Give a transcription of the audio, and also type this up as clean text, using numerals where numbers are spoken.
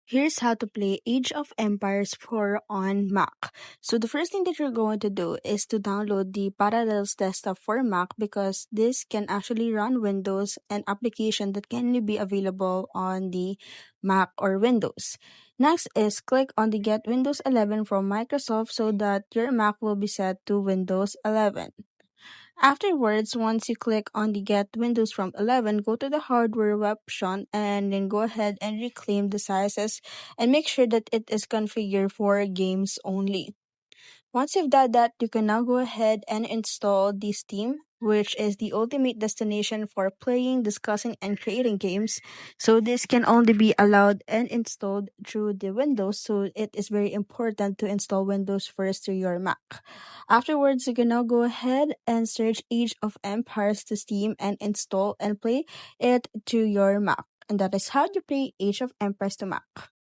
Here's how to play Age of Empires 4 on Mac. So the first thing that you're going to do is to download the Parallels Desktop for Mac because this can actually run Windows and application that can only be available on the Mac or Windows. Next is click on the Get Windows 11 from Microsoft so that your Mac will be set to Windows 11. Afterwards, once you click on the Get Windows from 11, go to the hardware option and then go ahead and reclaim the sizes and make sure that it is configured for games only. Once you've done that, you can now go ahead and install the Steam, which is the ultimate destination for playing, discussing, and creating games. So this can only be allowed and installed through the Windows. So it is very important to install Windows first to your Mac. Afterwards, you can now go ahead and search Age of Empires to Steam and install and play it to your Mac. And that is how you play Age of Empires to Mac.